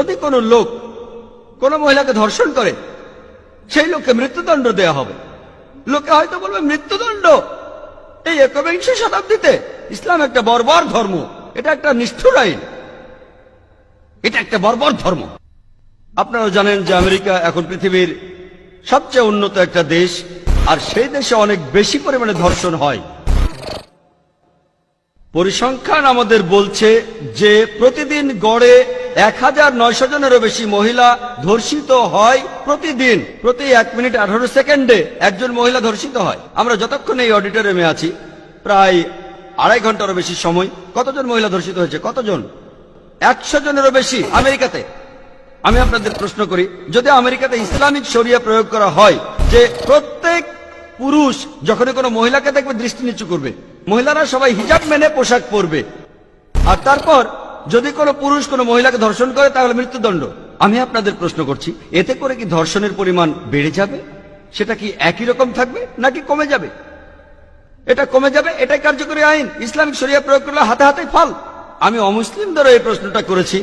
যদি কোনো লোক কোনো মহিলাকে ধর্ষণ করে সেই লোককে মৃত্যুদণ্ড দেয়া হবে। লোকে হয়তো বলবে মৃত্যুদণ্ড এই একবিংশ শতাব্দীতে? ইসলাম একটা বর্বর ধর্ম, এটা একটা নিষ্ঠুর আইন, এটা একটা বর্বর ধর্ম। আপনারা জানেন যে আমেরিকা এখন পৃথিবীর সবচেয়ে উন্নত একটা দেশ, আর সেই দেশে অনেক বেশি পরিমাণে ধর্ষণ হয়। পরিসংখ্যান আমাদের বলছে যে প্রতিদিন গড়ে 1900 জনেরও বেশি মহিলা ধর্ষিত হয় প্রতিদিন। প্রতি 1 মিনিট 18 সেকেন্ডে একজন মহিলা ধর্ষিত হয়। আমরা যতক্ষণ এই অডিটোরিয়ামে আছি প্রায় 2.5 ঘন্টারও বেশি সময় কতজন মহিলা ধর্ষিত হয়েছে? কতজন? 100 জনেরও বেশি আমেরিকাতে। আমি আপনাদের প্রশ্ন করি, যদি আমেরিকাতে ইসলামিক শরিয়া প্রয়োগ করা হয় যে প্রত্যেক পুরুষ যখনই কোনো মহিলাকে দেখবে দৃষ্টি নিচু করবে, মহিলারা সবাই হিজাব মেনে পোশাক পরবে, আর তারপর যদি কোনো পুরুষ কোনো মহিলাকে ধর্ষণ করে তাহলে মৃত্যুদণ্ড, আমি আপনাদের প্রশ্ন করছি, এতে করে কি ধর্ষণের পরিমাণ বেড়ে যাবে? সেটা কি একই রকম থাকবে নাকি কমে যাবে? এটা কমে যাবে, এটাই কার্যকরী আইন। ইসলামিক শরিয়া প্রয়োগ করলে হাতে হাতে ফল। আমি অমুসলিমদেরও এই প্রশ্নটা করেছি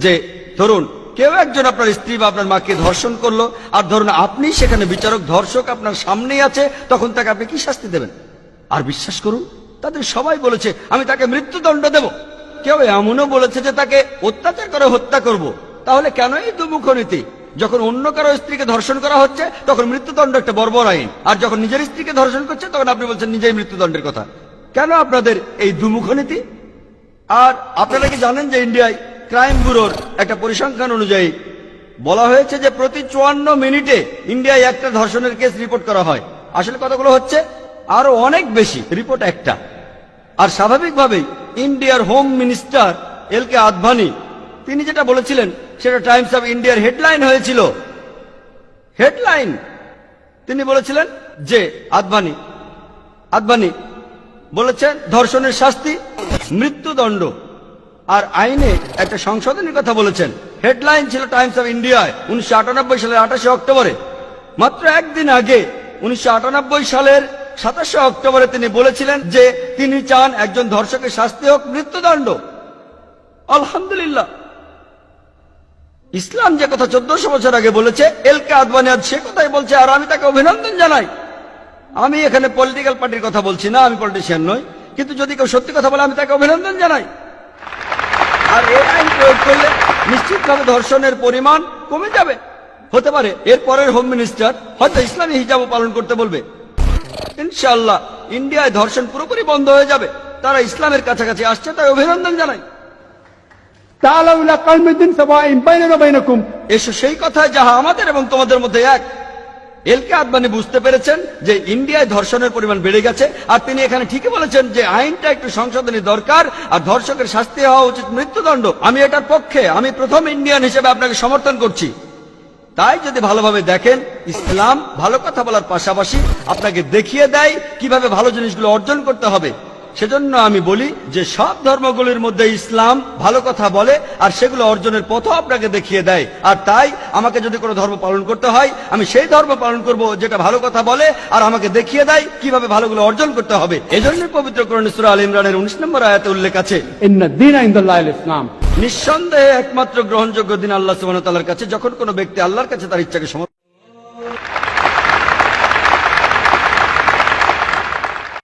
যে ধরুন কেউ একজন আপনার স্ত্রী বা আপনার মাকে ধর্ষণ করলো, আর ধরুন আপনি সেখানে বিচারক, ধর্ষক আপনার সামনেই আছে, তখন তাকে আপনি কি শাস্তি দেবেন? আর বিশ্বাস করুন তাদের সবাই বলেছে আমি তাকে মৃত্যুদণ্ড দেব। কেউ এমনও বলেছে যে তাকে অত্যাচার করে হত্যা করব। তাহলে কেন এই দুমুখ নীতি? যখন অন্য কারো স্ত্রীকে ধর্ষণ করা হচ্ছে তখন মৃত্যুদণ্ড একটা বর্বর আইন, আর যখন নিজের স্ত্রীকে ধর্ষণ করছে তখন আপনি বলছেন নিজেই মৃত্যুদণ্ডের কথা। কেন আপনাদের এই দুমুখ নীতি? আর আপনারা কি জানেন যে ইন্ডিয়ায় ক্রাইম ব্যুরোর একটা পরিসংখ্যান অনুযায়ী বলা হয়েছে যে প্রতি 54 মিনিটে ইন্ডিয়ায় একটা ধর্ষণের কেস রিপোর্ট করা হয়। আসলে কতগুলো হচ্ছে? আরো অনেক বেশি, রিপোর্ট একটা। আর স্বাভাবিকভাবেই ইন্ডিয়ার হোম মিনিস্টার এলকে আদভানি তিনি যেটা বলেছিলেন সেটা টাইমস অফ ইন্ডিয়ার হেডলাইন হয়েছিল। হেডলাইন তিনি বলেছিলেন যে আদভানি বলেছেন ধর্ষণের শাস্তি মৃত্যুদণ্ড, আর আইনে একটা সংশোধনের কথা বলেছেন। হেডলাইন ছিল টাইমস অফ ইন্ডিয়ায় 1998 সালের 28 অক্টোবরে। মাত্র একদিন আগে 1998 সালের 27 অক্টোবরে তিনি বলেছিলেন যে তিনি চান একজন ধর্ষকের শাস্তি হোক মৃত্যুদণ্ড। আলহামদুলিল্লাহ, ইসলাম যে কথা 1400 বছর আগে বলেছে এলকে আদভানি আজ সে কথাই বলছে, আর আমি তাকে অভিনন্দন জানাই। আমি এখানে পলিটিক্যাল পার্টির কথা বলছি না, আমি পলিটিশিয়ান নই, কিন্তু যদি কেউ সত্যি কথা বলে আমি তাকে অভিনন্দন জানাই। আর এই আইন প্রয়োগ করলে নিশ্চিতভাবে ধর্ষণের পরিমাণ কমে যাবে। হতে পারে এর পরের হোম মিনিস্টার হয়তো ইসলামী হিজাবও পালন করতে বলবে। ইনশাআল্লাহ ইন্ডিয়ায় ধর্ষণ পুরোপুরি বন্ধ হয়ে যাবে। তারা ইসলামের কাছাকাছি আসছে, তাই অভিনন্দন জানাই। এসো সেই কথায় যাহা আমাদের এবং তোমাদের মধ্যে এক। এলকে আদভানি বুঝতে পেরেছেন যে ইন্ডিয়ায় ধর্ষণের পরিমাণ বেড়ে গেছে, আর তিনি এখানে ঠিকই বলেছেন যে আইনটা একটু সংশোধনী দরকার, আর ধর্ষকের শাস্তি হওয়া উচিত মৃত্যুদণ্ড। আমি এটার পক্ষে, আমি প্রথম ইন্ডিয়ান হিসেবে আপনাকে সমর্থন করছি। তাই যদি ভালোভাবে দেখেন, ইসলাম ভালো কথা বলার পাশাপাশি আপনাকে দেখিয়ে দেয় কিভাবে ভালো জিনিসগুলো অর্জন করতে হবে। সেজন্য আমি বলি যে সব ধর্মগুলির মধ্যে ইসলাম ভালো কথা বলে, আর সেগুলো অর্জনের পথও আপনাকে দেখিয়ে দেয়। আর তাই আমাকে যদি কোনো ধর্ম পালন করতে হয় আমি সেই ধর্ম পালন করব যেটা ভালো কথা বলে আর আমাকে দেখিয়ে দেয় কিভাবে ভালোগুলো অর্জন করতে হবে। এজন্যই পবিত্র কোরআনে সূরা আল ইমরানের 19 নম্বর আয়াতে উল্লেখ আছে, ইন্নাদ-দীনা ইনদাল্লাহিল ইসলাম, নিঃসন্দেহে একমাত্র গ্রহণযোগ্য দিন আল্লাহ সুবহানাহু ওয়া তাআলার কাছে, যখন কোনো ব্যক্তি আল্লাহর কাছে তার ইচ্ছাকে সমর্পণ